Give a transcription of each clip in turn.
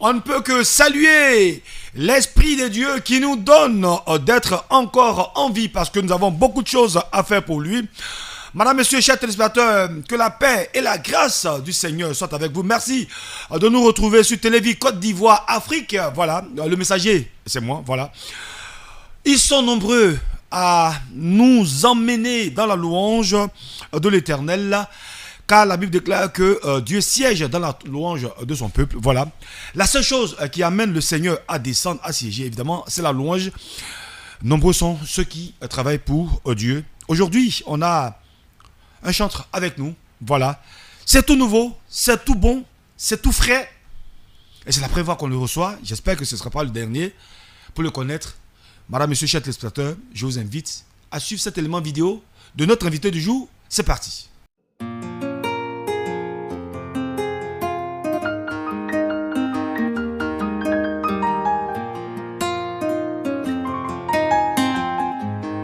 On ne peut que saluer l'Esprit de Dieu qui nous donne d'être encore en vie parce que nous avons beaucoup de choses à faire pour lui. Madame, Monsieur, chers téléspectateurs, que la paix et la grâce du Seigneur soient avec vous. Merci de nous retrouver sur Télévis Côte d'Ivoire, Afrique. Voilà, le messager, c'est moi, voilà. Ils sont nombreux à nous emmener dans la louange de l'Éternel, car la Bible déclare que Dieu siège dans la louange de son peuple. Voilà. La seule chose qui amène le Seigneur à descendre, à siéger, évidemment, c'est la louange. Nombreux sont ceux qui travaillent pour Dieu. Aujourd'hui, on a un chantre avec nous. Voilà. C'est tout nouveau, c'est tout bon, c'est tout frais. Et c'est la première fois qu'on le reçoit. J'espère que ce ne sera pas le dernier. Pour le connaître, Madame, Monsieur, chers téléspectateurs, je vous invite à suivre cet élément vidéo de notre invité du jour. C'est parti.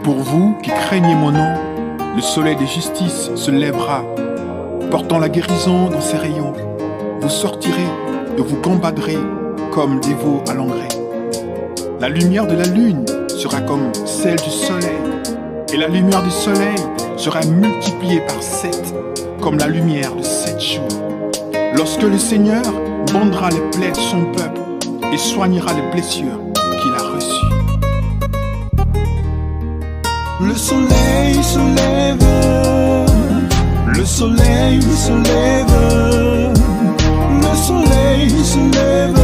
Pour vous qui craignez mon nom, le soleil de justice se lèvera, portant la guérison dans ses rayons. Vous sortirez et vous gambadrez comme des veaux à l'engrais. La lumière de la lune sera comme celle du soleil, et la lumière du soleil sera multipliée par 7, comme la lumière de 7 jours. Lorsque le Seigneur bandera les plaies de son peuple et soignera les blessures qu'il a reçues. Le soleil se lève, le soleil se lève, le soleil se lève,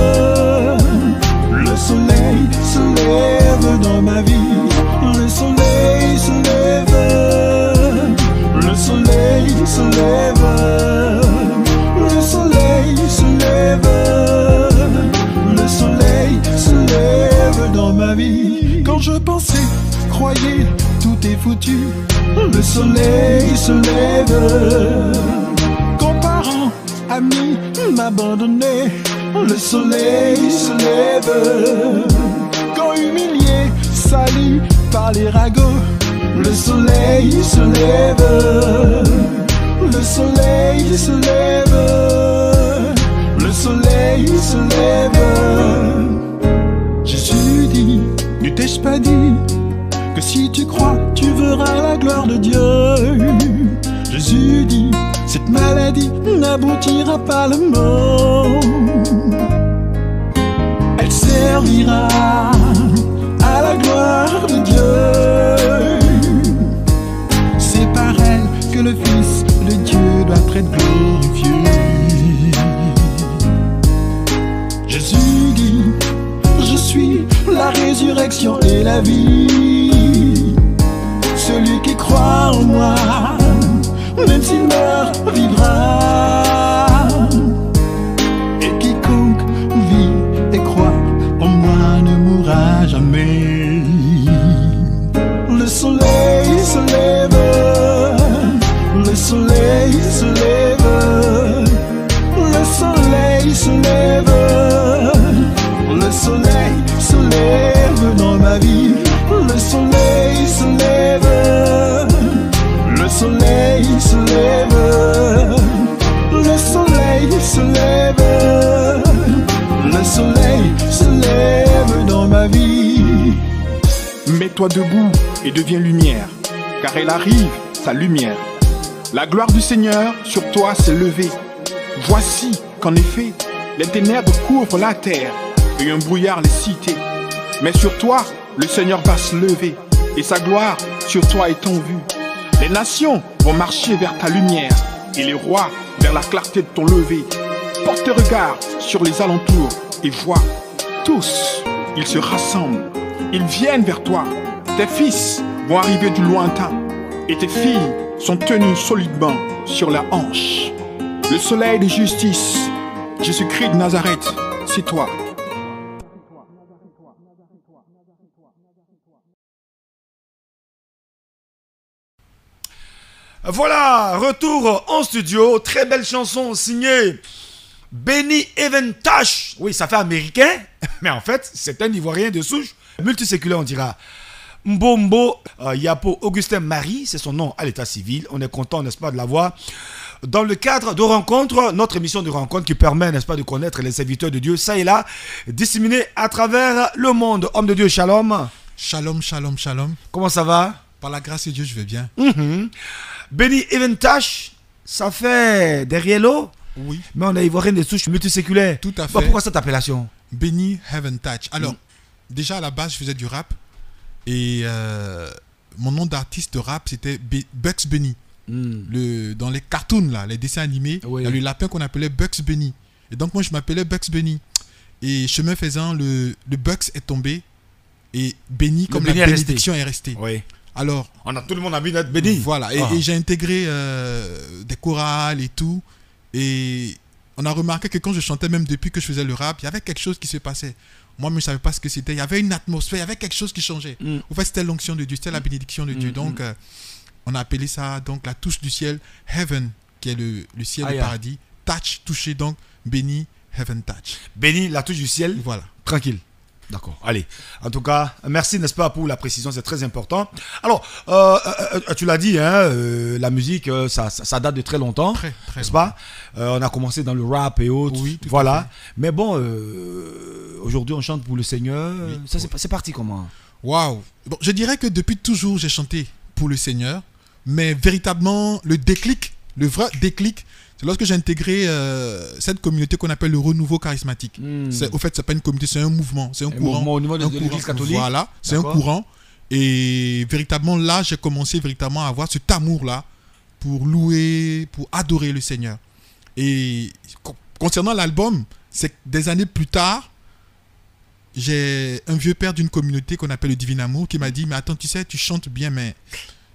le soleil se lève dans ma vie. Le soleil se lève, le soleil se lève, le soleil se lève, le soleil se lève dans ma vie. Quand je pensais, croyais, tout est foutu, le soleil se lève. Quand parents, amis m'abandonnaient, le soleil se lève. Quand humilié, sali par les ragots, le soleil se lève. Le soleil se lève. Le soleil se lève. Jésus dit, ne t'ai-je pas dit que si tu crois, tu verras la gloire de Dieu. Jésus dit, cette maladie n'aboutira pas à la mort. Elle servira à la gloire de Dieu. C'est par elle que le Fils de Dieu doit être glorifié. Jésus dit, je suis la résurrection et la vie. Celui qui croit en moi, même s'il meurt, vivra. Et quiconque vit et croit en moi ne mourra jamais. Le soleil se lève, le soleil se lève, le soleil se lève, le soleil se lève dans ma vie. Le soleil se lève, le soleil se lève, le soleil se lève, le soleil se lève dans ma vie. Mets-toi debout et deviens lumière, car elle arrive, sa lumière. La gloire du Seigneur sur toi s'est levée. Voici qu'en effet, les ténèbres couvrent la terre et un brouillard les cités. Mais sur toi, le Seigneur va se lever et sa gloire sur toi est en vue. Les nations vont marcher vers ta lumière et les rois vers la clarté de ton lever. Porte tes regards sur les alentours et vois, tous, ils se rassemblent, ils viennent vers toi. Tes fils vont arriver du lointain et tes filles sont tenues solidement sur la hanche. Le soleil de justice, Jésus-Christ de Nazareth, c'est toi. Voilà, retour en studio. Très belle chanson signée Benny Eventash. Oui, ça fait américain, mais en fait, c'est un Ivoirien de souche. Multiséculaire, on dira. Mbombo Yapo Augustin Marie, c'est son nom à l'état civil. On est content, n'est-ce pas, de l'avoir dans le cadre de rencontres, notre émission de rencontre qui permet, n'est-ce pas, de connaître les serviteurs de Dieu, ça et là, disséminés à travers le monde. Homme de Dieu, shalom. Shalom, shalom, shalom. Comment ça va? Par la grâce de Dieu, je vais bien. Benny Eventash, ça fait derrière l'eau. Oui. Mais on a ivoirien des souches multiséculaires. Tout à fait. Bon, pourquoi cette appellation? Benny Heaven Touch. Alors, déjà à la base, je faisais du rap. Et mon nom d'artiste de rap, c'était Bugs Bunny. Dans les cartoons, là, les dessins animés, il y a le lapin qu'on appelait Bugs Bunny. Et donc, moi, je m'appelais Bugs Bunny. Et chemin faisant, le Bugs est tombé. Et Benny, comme la bénédiction, est restée. Oui. Alors, tout le monde a envie d'être béni. Voilà. Et j'ai intégré des chorales et tout. Et on a remarqué que quand je chantais, même depuis que je faisais le rap, il y avait quelque chose qui se passait. Moi, je ne savais pas ce que c'était. Il y avait une atmosphère, il y avait quelque chose qui changeait. En fait, c'était l'onction de Dieu, c'était la bénédiction de Dieu. Donc, on a appelé ça donc la touche du ciel, Heaven, qui est le ciel du paradis. Touch, toucher, donc béni, Heaven Touch. Béni, la touche du ciel. Voilà. Tranquille. D'accord, allez. En tout cas, merci, n'est-ce pas, pour la précision, c'est très important. Alors, tu l'as dit, hein, la musique, ça date de très longtemps, très n'est-ce pas? On a commencé dans le rap et autres, oui, voilà. Mais bon, aujourd'hui, on chante pour le Seigneur. Oui, ça, c'est parti comment? Waouh! Bon, je dirais que depuis toujours, j'ai chanté pour le Seigneur, mais véritablement, le déclic, le vrai déclic, c'est lorsque j'ai intégré cette communauté qu'on appelle le renouveau charismatique. Au fait, c'est pas une communauté, c'est un mouvement, c'est un courant. Au niveau de l'Église catholique. Voilà, c'est un courant. Et véritablement, là, j'ai commencé véritablement à avoir cet amour-là pour louer, pour adorer le Seigneur. Et concernant l'album, c'est que des années plus tard, j'ai un vieux père d'une communauté qu'on appelle le Divin Amour qui m'a dit, mais attends, tu sais, tu chantes bien, mais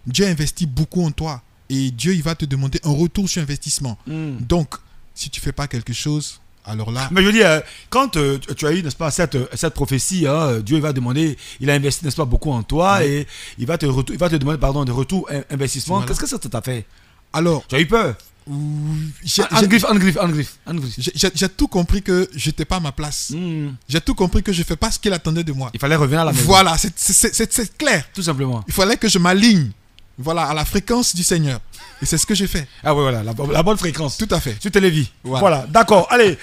Dieu investit beaucoup en toi. Et Dieu, il va te demander un retour sur investissement. Donc, si tu ne fais pas quelque chose, alors là... Mais je veux dire, quand tu as eu, n'est-ce pas, cette prophétie, hein, Dieu va demander, il a investi, n'est-ce pas, beaucoup en toi, et il va te demander, pardon, de retour investissement. Voilà. Qu'est-ce que ça t'a fait? Alors... Tu as eu peur? J'ai tout compris que je n'étais pas à ma place. J'ai tout compris que je ne fais pas ce qu'il attendait de moi. Il fallait revenir à la maison. Voilà, c'est clair. Tout simplement. Il fallait que je m'aligne. Voilà, à la fréquence du Seigneur. Et c'est ce que j'ai fait. Ah oui, voilà, la bonne fréquence. Tout à fait. Sur Télévis. Voilà, d'accord. Allez.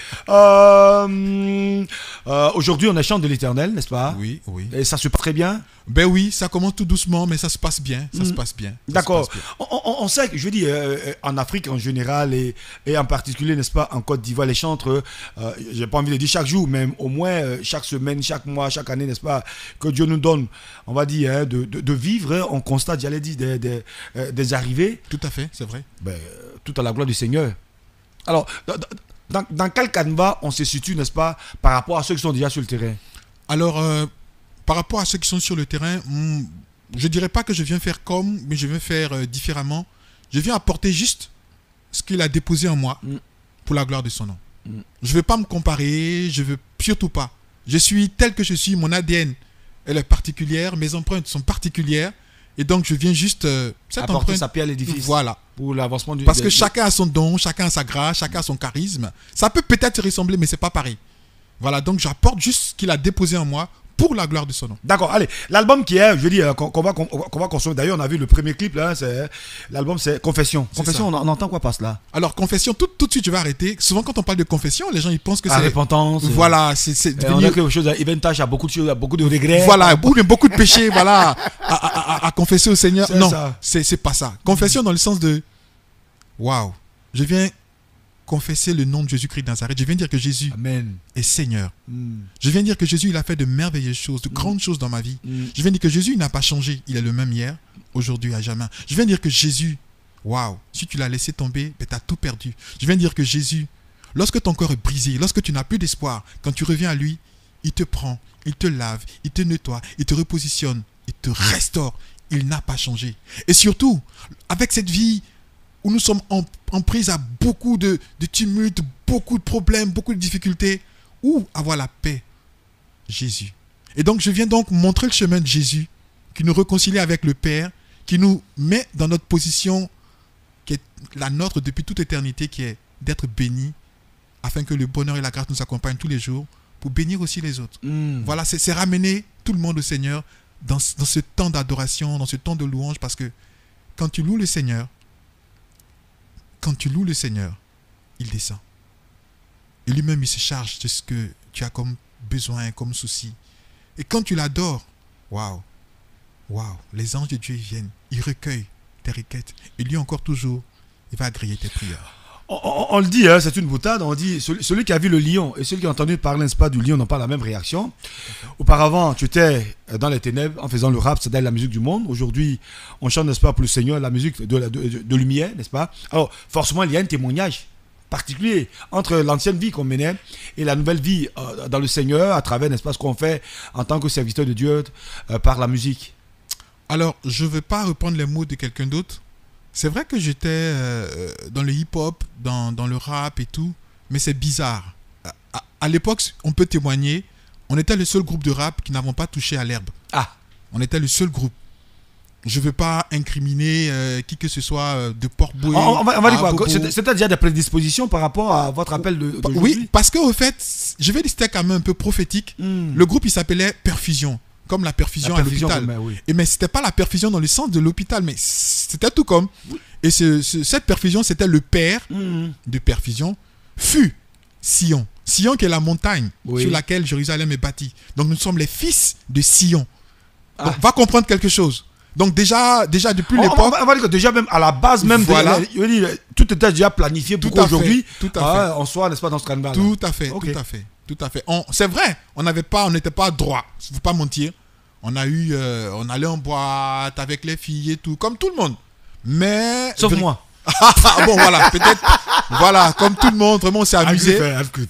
Aujourd'hui, on chante de l'Éternel, n'est-ce pas? Oui, oui. Et ça se passe très bien? Ben oui, ça commence tout doucement, mais ça se passe bien. Ça se passe bien. D'accord. On sait que, je veux dire, en Afrique en général et en particulier, n'est-ce pas, en Côte d'Ivoire, les chantres, j'ai pas envie de dire chaque jour, mais au moins chaque semaine, chaque mois, chaque année, n'est-ce pas, que Dieu nous donne, on va dire, hein, de vivre, hein, on constate, j'allais dire, des arrivées. Tout à fait, c'est vrai. Ben, tout à la gloire du Seigneur. Alors, dans quel canevas on se situe, n'est-ce pas, par rapport à ceux qui sont déjà sur le terrain? Alors, par rapport à ceux qui sont sur le terrain, je ne dirais pas que je viens faire comme, mais je viens faire différemment. Je viens apporter juste ce qu'il a déposé en moi pour la gloire de son nom. Je ne veux pas me comparer, je ne veux surtout pas. Je suis tel que je suis, mon ADN, elle est particulière, mes empreintes sont particulières. Et donc, je viens juste apporter sa pierre à l'édifice. Voilà. Pour l'avancement du... Parce que chacun a son don, chacun a sa grâce, chacun a son charisme. Ça peut peut-être ressembler, mais ce n'est pas pareil. Voilà, donc j'apporte juste ce qu'il a déposé en moi pour la gloire de son nom. D'accord, allez. L'album qui est, je veux dire, qu'on va consommer. D'ailleurs, on a vu le premier clip, là, l'album c'est Confession. Confession, on entend quoi par cela? Alors, Confession, tout de suite, je vais arrêter. Souvent, quand on parle de confession, les gens, ils pensent que c'est... repentance. Voilà, c'est devenu... On a quelque chose, Eventash a beaucoup de choses, a beaucoup de regrets. Voilà, beaucoup de péchés, voilà, à confesser au Seigneur. Non, c'est pas ça. Confession dans le sens de... Waouh, je viens confesser le nom de Jésus-Christ de Nazareth. Je viens dire que Jésus est Seigneur. Je viens dire que Jésus, il a fait de merveilleuses choses, de grandes choses dans ma vie. Je viens dire que Jésus, il n'a pas changé. Il est le même hier, aujourd'hui, à jamais. Je viens dire que Jésus, waouh, si tu l'as laissé tomber, ben, tu as tout perdu. Je viens dire que Jésus, lorsque ton corps est brisé, lorsque tu n'as plus d'espoir, quand tu reviens à lui, il te prend, il te lave, il te nettoie, il te repositionne, il te restaure. Il n'a pas changé. Et surtout, avec cette vie où nous sommes en prise à beaucoup de tumultes, beaucoup de problèmes, beaucoup de difficultés, où avoir la paix? Jésus. Et donc, je viens donc montrer le chemin de Jésus, qui nous réconcilie avec le Père, qui nous met dans notre position, qui est la nôtre depuis toute éternité, qui est d'être bénis, afin que le bonheur et la grâce nous accompagnent tous les jours, pour bénir aussi les autres. Voilà, c'est ramener tout le monde au Seigneur dans ce temps d'adoration, dans ce temps de louange, parce que quand tu loues le Seigneur, quand tu loues le Seigneur, il descend. Et lui-même, il se charge de ce que tu as comme besoin, comme souci. Et quand tu l'adores, waouh, les anges de Dieu ils viennent, ils recueillent tes requêtes. Et lui encore toujours, il va agréer tes prières. On le dit, hein, c'est une boutade, on dit, celui qui a vu le lion et celui qui a entendu parler, n'est-ce pas, du lion n'ont pas la même réaction. Auparavant, tu étais dans les ténèbres en faisant le rap, c'est-à-dire la musique du monde. Aujourd'hui, on chante, n'est-ce pas, pour le Seigneur, la musique de lumière, n'est-ce pas. Alors, forcément, il y a un témoignage particulier entre l'ancienne vie qu'on menait et la nouvelle vie dans le Seigneur, à travers, n'est-ce pas, ce qu'on fait en tant que serviteur de Dieu par la musique. Alors, je ne veux pas reprendre les mots de quelqu'un d'autre. C'est vrai que j'étais dans le hip-hop, dans le rap et tout, mais c'est bizarre. À l'époque, on peut témoigner, on était le seul groupe de rap qui n'avons pas touché à l'herbe. Ah. On était le seul groupe. Je ne veux pas incriminer qui que ce soit de Port-Boué. On va dire quoi? C'était déjà des prédispositions par rapport à votre appel de oui, parce qu'au fait, je vais dire c'était quand même un peu prophétique. Le groupe, il s'appelait Perfusion. Comme la perfusion à l'hôpital. Oui. Mais ce n'était pas la perfusion dans le sens de l'hôpital, mais c'était tout comme. Oui. Et cette perfusion, c'était le père de perfusion, fut Sion. Sion qui est la montagne sur laquelle Jérusalem est bâtie. Donc nous sommes les fils de Sion. Donc va comprendre quelque chose. Donc déjà depuis l'époque... On va dire que déjà même à la base même, voilà. Tout était déjà planifié pour qu'aujourd'hui, on soit, n'est-ce pas, dans ce canevas. Tout à fait. C'est vrai, on n'était pas droit, je ne veux pas mentir. On allait en boîte avec les filles et tout, comme tout le monde. Mais... Sauf moi. Bon, voilà, peut-être. Voilà, comme tout le monde, vraiment, on s'est amusé.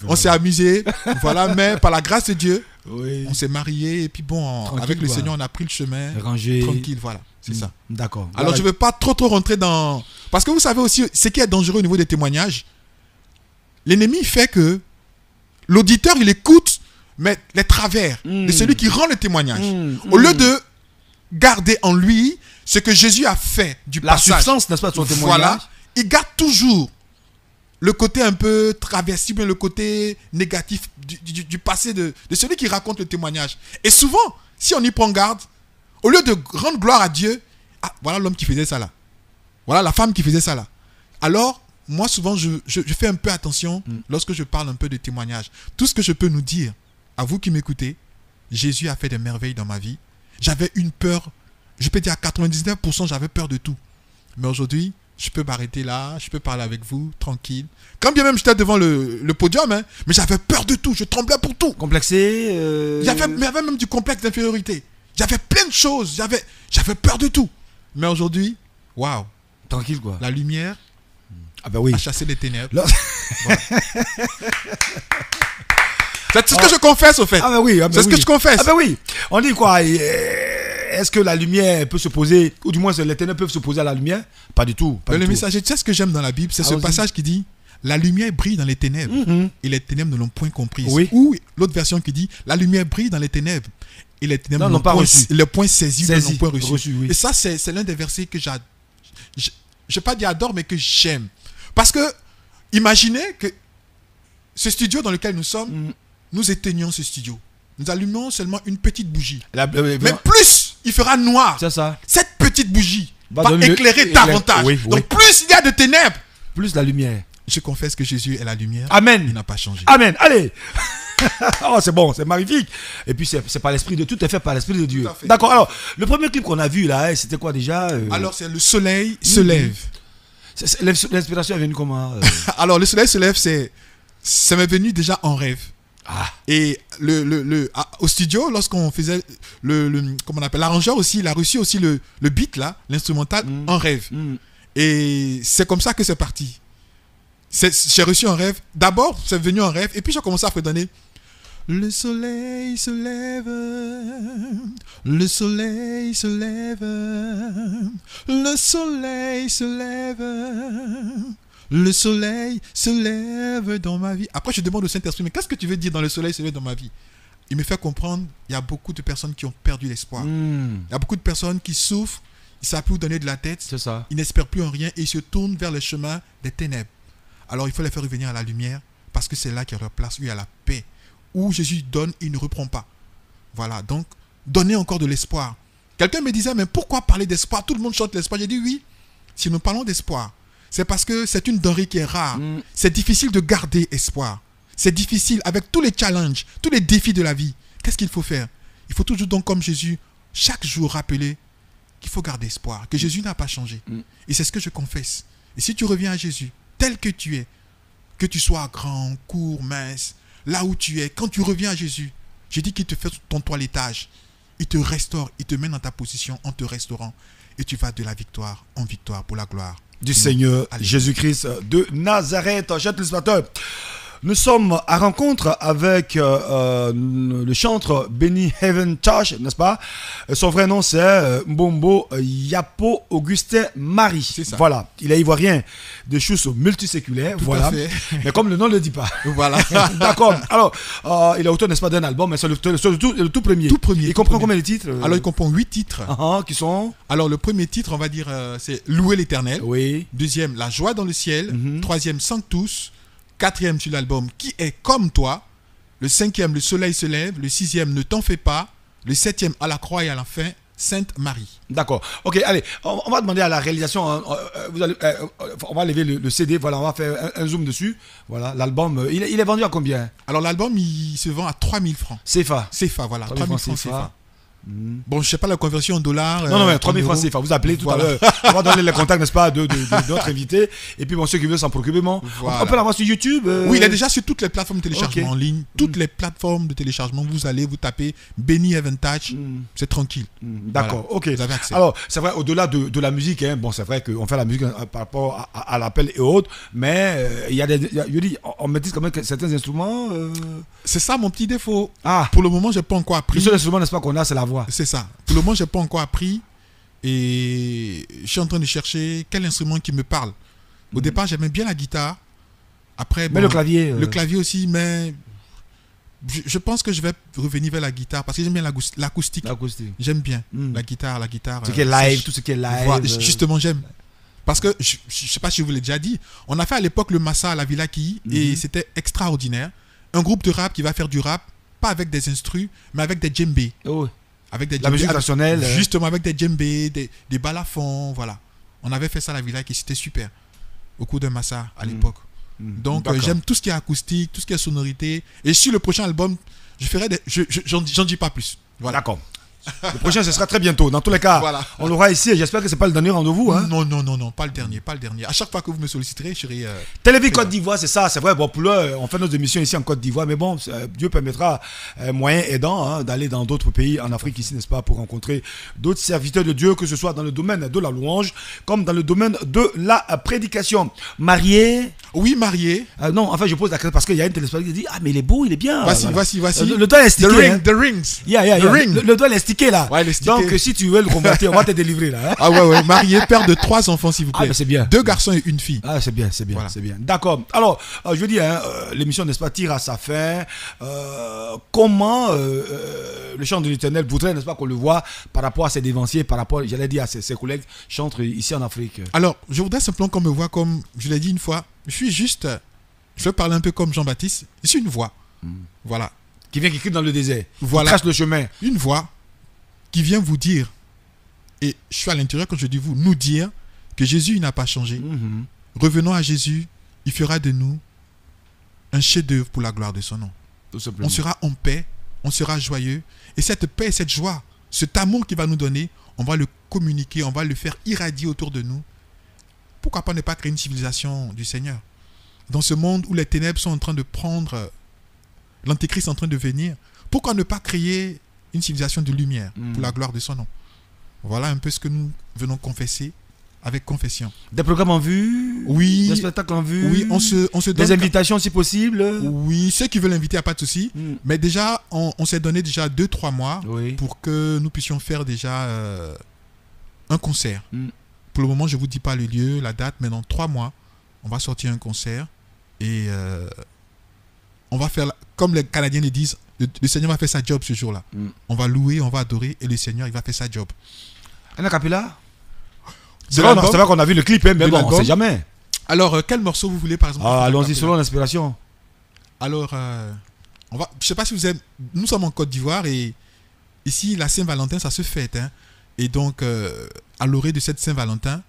On s'est amusé. Voilà, mais par la grâce de Dieu, on s'est mariés. Et puis bon, avec le Seigneur, on a pris le chemin. Rangé. Tranquille, voilà. C'est ça. D'accord. Alors, voilà. Je ne veux pas trop rentrer dans... Parce que vous savez aussi, ce qui est dangereux au niveau des témoignages, l'ennemi fait que l'auditeur, il écoute, mais les travers de celui qui rend le témoignage. Au lieu de garder en lui ce que Jésus a fait du passage. La substance, n'est-ce pas, de son témoignage. Voilà. Il garde toujours le côté un peu traversé, le côté négatif du passé de celui qui raconte le témoignage. Et souvent, si on y prend garde, au lieu de rendre gloire à Dieu, voilà l'homme qui faisait ça là. Voilà la femme qui faisait ça là. Alors, moi souvent, je fais un peu attention lorsque je parle un peu de témoignage. Tout ce que je peux nous dire, à vous qui m'écoutez, Jésus a fait des merveilles dans ma vie. J'avais une peur, je peux dire à 99%, j'avais peur de tout. Mais aujourd'hui, je peux m'arrêter là, je peux parler avec vous, tranquille. Quand bien même j'étais devant le podium, hein, mais j'avais peur de tout, je tremblais pour tout. Complexé Il y avait même du complexe d'infériorité. J'avais plein de choses, j'avais peur de tout. Mais aujourd'hui, waouh. Tranquille quoi. La lumière a chassé les ténèbres. Voilà. C'est ce que je confesse au fait. C'est ce que je confesse. On dit quoi? Est-ce que la lumière peut se poser, ou du moins les ténèbres peuvent se poser à la lumière? Pas du tout. Le messager, tu sais ce que j'aime dans la Bible, c'est ce passage qui dit la lumière brille dans les ténèbres et les ténèbres ne l'ont point comprise. Ou l'autre version qui dit la lumière brille dans les ténèbres et les ténèbres n'ont pas reçu. Le point saisi, ne l'ont point reçu. Et ça, c'est l'un des versets que je ne vais pas dire adore, mais que j'aime. Parce que, imaginez que ce studio dans lequel nous sommes, nous éteignons ce studio. Nous allumons seulement une petite bougie. Mais plus il fera noir, cette petite bougie va éclairer davantage. Donc plus il y a de ténèbres, plus la lumière. Je confesse que Jésus est la lumière. Amen. Il n'a pas changé. Amen. Allez. Oh, c'est bon, c'est magnifique. Et puis c'est par l'esprit de tout est fait par l'esprit de Dieu. D'accord. Alors, le premier clip qu'on a vu là, c'était quoi déjà Alors, c'est Le Soleil se lève. L'inspiration est venue comment Alors, Le Soleil se lève, ça m'est venu déjà en rêve. Et au studio, lorsqu'on faisait comment on appelle, l'arrangeur aussi, il a reçu aussi le beat là, l'instrumental en rêve. Et c'est comme ça que c'est parti. J'ai reçu un rêve. D'abord, c'est venu en rêve. Et puis, j'ai commencé à fredonner. Le soleil se lève. Le soleil se lève. Le soleil se lève. Le soleil se lève dans ma vie. Après, je demande au Saint-Esprit, mais qu'est-ce que tu veux dire dans le soleil se lève dans ma vie? Il me fait comprendre, il y a beaucoup de personnes qui ont perdu l'espoir. Il y a beaucoup de personnes qui souffrent. Ils ne savent plus où donner de la tête. C'est ça. Ils n'espèrent plus en rien et ils se tournent vers le chemin des ténèbres. Alors il faut les faire revenir à la lumière parce que c'est là qu'il y a leur place, où il y a la paix, où Jésus donne, il ne reprend pas. Voilà, donc donner encore de l'espoir. Quelqu'un me disait, mais pourquoi parler d'espoir? Tout le monde chante l'espoir. J'ai dit oui, si nous parlons d'espoir, C'est parce que c'est une denrée qui est rare. C'est difficile de garder espoir. C'est difficile avec tous les challenges, tous les défis de la vie. Qu'est-ce qu'il faut faire? Il faut toujours donc, comme Jésus, chaque jour rappeler qu'il faut garder espoir, que Jésus n'a pas changé. Et c'est ce que je confesse. Et si tu reviens à Jésus, tel que tu es, que tu sois grand, court, mince, là où tu es, quand tu reviens à Jésus, je dis qu'il te fait ton toilettage. Il te restaure, il te met dans ta position en te restaurant. Et tu vas de la victoire en victoire pour la gloire du Seigneur Jésus-Christ de Nazareth. Chers téléspectateurs, nous sommes à rencontre avec le chanteur Benny Eventash, n'est-ce pas? Son vrai nom c'est Mbombo Yapo Augustin Marie. C'est ça. Voilà, il est ivoirien de chousse multiséculaire. Tout voilà. à fait. Mais comme le nom ne le dit pas. Voilà. D'accord. Alors, il est auteur, n'est-ce pas, d'un album, mais c'est le tout premier. Tout premier. Il comprend combien de titres? Alors, il comprend 8 titres. Qui sont? Alors, le premier titre, on va dire, c'est Louer l'Éternel. Oui. Deuxième, La joie dans le ciel. Troisième, Sanctus. Quatrième sur l'album, Qui est comme toi. Le cinquième, Le soleil se lève. Le sixième, Ne t'en fais pas. Le septième, À la croix et à la fin, Sainte Marie. D'accord. Ok, allez, on va demander à la réalisation, on va lever le CD, voilà, on va faire un zoom dessus. Voilà, l'album, il est vendu à combien? Alors l'album, il se vend à 3000 francs. CFA. CFA, voilà, 3000 francs CFA. Bon, je sais pas la conversion en dollars. Non, mais 3000 francs CFA. Vous appelez tout à l'heure. On va donner les contacts, n'est-ce pas, de notre invité. Et puis, bon, ceux qui veulent s'en procurer, bon, on peut l'avoir sur YouTube. Oui, il est déjà sur toutes les plateformes de téléchargement en ligne. Toutes les plateformes de téléchargement, vous allez, vous tapez Benny Eventash, c'est tranquille. D'accord, voilà. ok. Vous avez accès. Alors, c'est vrai, au-delà de la musique, hein, bon, c'est vrai qu'on fait la musique par rapport à l'appel et autres, mais il y a je dis, on maîtrise quand même certains instruments. C'est ça mon petit défaut. Ah. Pour le moment, j'ai pas encore appris. Le seul instrument, n'est-ce pas, qu'on a, c'est la voix. C'est ça. Pour le moment, j'ai pas encore appris et je suis en train de chercher quel instrument qui me parle. Au départ, j'aimais bien la guitare. Après, mais le clavier. Le clavier aussi, mais je pense que je vais revenir vers la guitare parce que j'aime bien l'acoustique. J'aime bien la guitare. Ce qui est live, tout ce qui est live. Voilà, justement, j'aime. Parce que, je ne sais pas si je vous l'ai déjà dit, on a fait à l'époque le Massa à la Villa Qui et c'était extraordinaire. Un groupe de rap qui va faire du rap, pas avec des instrus, mais avec des djembés. Oh. Avec des la musique traditionnelle. Justement, avec des djembés, des balafons, voilà. On avait fait ça à la Villa Qui, c'était super. Au cours d'un Massa à l'époque. Donc, j'aime tout ce qui est acoustique, tout ce qui est sonorité. Et sur le prochain album, je ferai des. J'en dis pas plus. Voilà. D'accord. Le prochain, ce sera très bientôt. Dans tous les cas, voilà. On l'aura ici et j'espère que ce n'est pas le dernier rendez-vous. Hein. Non, pas le dernier. À chaque fois que vous me solliciterez, je serai. Télévis Côte d'Ivoire, c'est ça. C'est vrai, bon, pour l'heure, on fait nos émissions ici en Côte d'Ivoire, mais bon, Dieu permettra, moyen aidant, d'aller dans d'autres pays en Afrique ici, n'est-ce pas, pour rencontrer d'autres serviteurs de Dieu, que ce soit dans le domaine de la louange, comme dans le domaine de la prédication. Marié? Oui, marié. Non, enfin, je pose la question parce qu'il y a une téléspectatrice qui dit, ah, mais il est beau, il est bien. Voici. Le doigt est stické. The rings. Le doigt est stické là. Ouais, donc, si tu veux le convertir, on va te délivrer là. Hein. Ah ouais, marié, père de 3 enfants, s'il vous plaît. Ah, c'est bien. 2 garçons et une fille. Ah, c'est bien. Voilà. C'est bien. D'accord. Alors, je veux dire, hein, l'émission, n'est-ce pas, tire à sa fin. Comment le chant de l'Éternel voudrait, n'est-ce pas, qu'on le voit par rapport à ses dévanciers, par rapport, j'allais dire, à ses collègues chantres ici en Afrique. Alors, je voudrais simplement qu'on me voit comme, je l'ai dit une fois, je veux parler un peu comme Jean-Baptiste. Je suis une voix. Voilà. Qui vient, qui crie dans le désert. Voilà. Qui trace le chemin. Une voix qui vient vous dire, et je suis à l'intérieur quand je dis vous, nous dire que Jésus n'a pas changé. Revenons à Jésus, il fera de nous un chef-d'œuvre pour la gloire de son nom. On sera en paix, on sera joyeux, et cette paix et cette joie, cet amour qu'il va nous donner, on va le communiquer, on va le faire irradier autour de nous. Pourquoi pas ne pas créer une civilisation du Seigneur? Dans ce monde où les ténèbres sont en train de prendre, l'antéchrist est en train de venir, pourquoi ne pas créer une civilisation de lumière pour la gloire de son nom? Voilà un peu ce que nous venons confesser avec confession. Des programmes en vue? Oui. Des spectacles en vue? Oui, on se donne... Des invitations si possible? Oui, ceux qui veulent inviter, il n'y a pas de souci. Mais déjà, on s'est donné déjà 2-3 mois pour que nous puissions faire déjà un concert. Pour le moment, je ne vous dis pas le lieu, la date, mais dans 3 mois, on va sortir un concert et on va faire, comme les Canadiens le disent, le Seigneur va faire sa job ce jour-là. On va louer, on va adorer et le Seigneur, il va faire sa job. Un acapella? C'est vrai qu'on a vu le clip, hein, mais bon, on ne sait jamais. Alors, quel morceau vous voulez, par exemple? Allons-y selon l'inspiration. Alors, je ne sais pas si vous aimez... Nous sommes en Côte d'Ivoire et ici, la Saint-Valentin, ça se fête. Hein. Et donc, à l'orée de cette Saint-Valentin...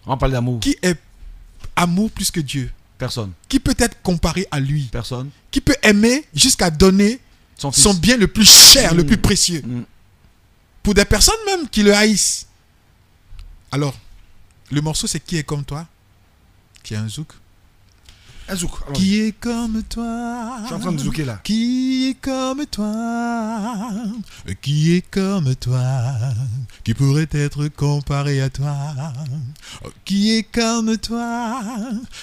On parle d'amour. Qui est amour plus que Dieu? Personne. Qui peut être comparé à lui? Personne. Qui peut aimer jusqu'à donner son bien le plus cher, le plus précieux? Pour des personnes même qui le haïssent. Alors, le morceau c'est Qui est comme toi? Qui est un zouk. Un zouk. Qui est comme toi? Je suis en train de zouker là. Qui est comme toi? Qui est comme toi? Qui pourrait être comparé à toi? Qui est comme toi?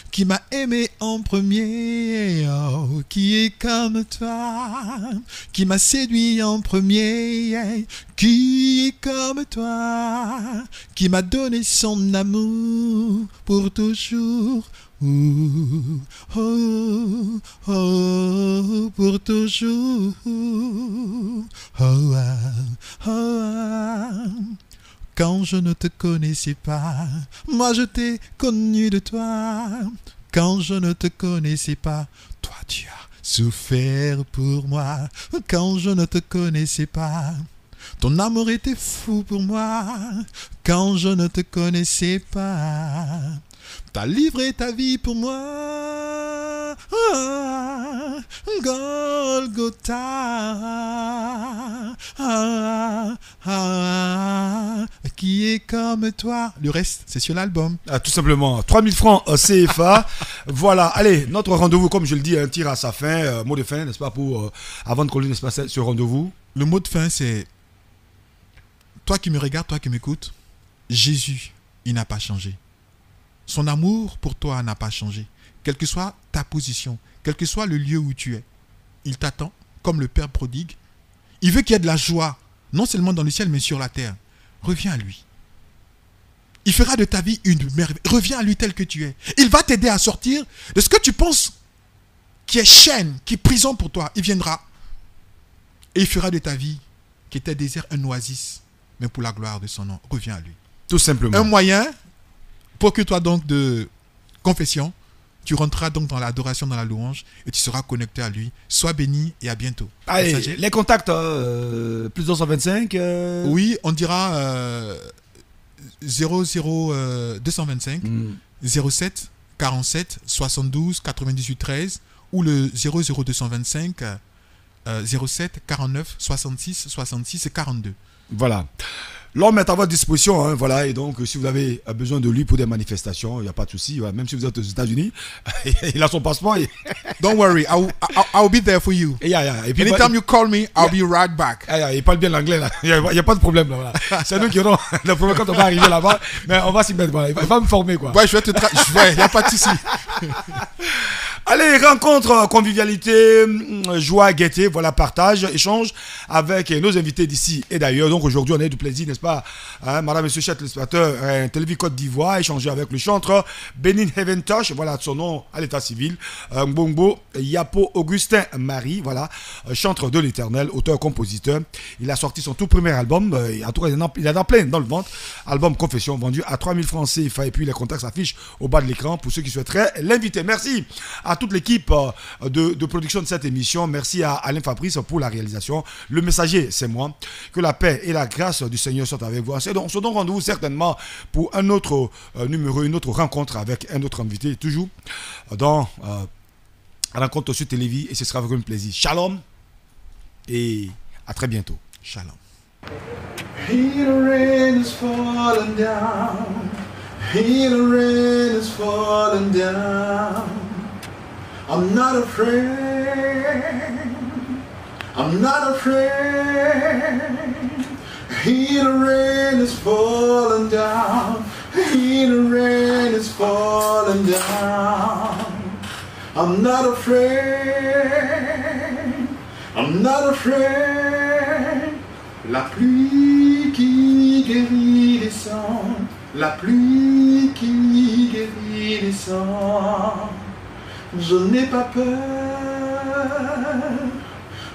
Qui m'a aimé en premier? Oh, qui est comme toi? Qui m'a séduit en premier? Qui est comme toi? Qui m'a donné son amour pour toujours? Oh, oh, pour toujours. Quand je ne te connaissais pas, moi je t'ai connu de toi. Quand je ne te connaissais pas, toi tu as souffert pour moi. Quand je ne te connaissais pas, ton amour était fou pour moi. Quand je ne te connaissais pas, t'as livré ta vie pour moi. Golgotha. Qui est comme toi? Le reste, c'est sur l'album. Tout simplement. 3000 francs CFA. Voilà. Allez, notre rendez-vous, comme je le dis, tire à sa fin. Mot de fin, n'est-ce pas, pour avant de conclure, n'est-ce pas, ce rendez-vous? Le mot de fin, c'est toi qui me regardes, toi qui m'écoutes. Jésus, il n'a pas changé. Son amour pour toi n'a pas changé. Quelle que soit ta position, quel que soit le lieu où tu es, il t'attend comme le Père prodigue. Il veut qu'il y ait de la joie, non seulement dans le ciel, mais sur la terre. Reviens à lui. Il fera de ta vie une merveille. Reviens à lui tel que tu es. Il va t'aider à sortir de ce que tu penses qui est chaîne, qui est prison pour toi. Il viendra. Et il fera de ta vie, qui était désert, un oasis, mais pour la gloire de son nom. Reviens à lui. Tout simplement. Un moyen, procure-toi donc de confession. Tu rentreras donc dans l'adoration, dans la louange, et tu seras connecté à lui. Sois béni et à bientôt. Allez, les contacts, plus 225 Oui, on dira 225 07 47 72 98 13 ou le 00225 07 49 66 66 42. Voilà. L'homme est à votre disposition, hein, voilà, et donc si vous avez besoin de lui pour des manifestations, il n'y a pas de souci, ouais, même si vous êtes aux États-Unis, il a son passeport. Don't worry, I'll be there for you. Et puis, anytime you call me, I'll be right back. Il parle bien l'anglais, là. Il n'y a pas de problème, là, voilà. C'est nous qui aurons le problème quand on va arriver là-bas, mais on va s'y mettre, voilà. Il va me former, quoi. Ouais, il n'y a pas de souci. Allez, rencontre, convivialité, joie, gaieté, voilà, partage, échange avec nos invités d'ici et d'ailleurs. Donc aujourd'hui, on a eu du plaisir, n'est-ce pas, hein, madame, monsieur, chef téléspectateur, Télévis Côte d'Ivoire, échanger avec le chanteur Benin Heaven Touch, voilà, son nom à l'état civil, Mbongo Yapo Augustin Marie, voilà, chanteur de l'éternel, auteur-compositeur. Il a sorti son tout premier album, en tout cas, il en a plein dans le ventre, album Confession, vendu à 3000 francs CFA, et puis les contacts s'affichent au bas de l'écran pour ceux qui souhaiteraient l'inviter. Merci à toute l'équipe de production de cette émission. Merci à Alain Fabrice pour la réalisation. Le messager, c'est moi. Que la paix et la grâce du Seigneur soient avec vous. On se donne rendez-vous certainement pour un autre numéro, une autre rencontre avec un autre invité, toujours dans rencontre sur Télévis, et ce sera avec un plaisir. Shalom et à très bientôt. Shalom. The rain is falling down. The rain is falling down. I'm not afraid. I'm not afraid. The rain is falling down. The rain is falling down. I'm not afraid. I'm not afraid. La pluie qui guérit les sangs. La pluie qui guérit les sangs. Je n'ai pas peur,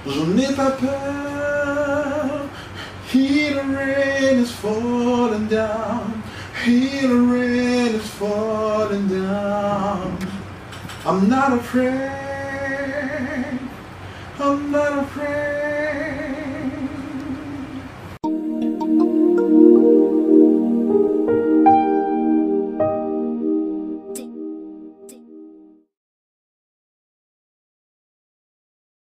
je n'ai pas peur. The rain is falling down, the rain is falling down. I'm not afraid, I'm not afraid.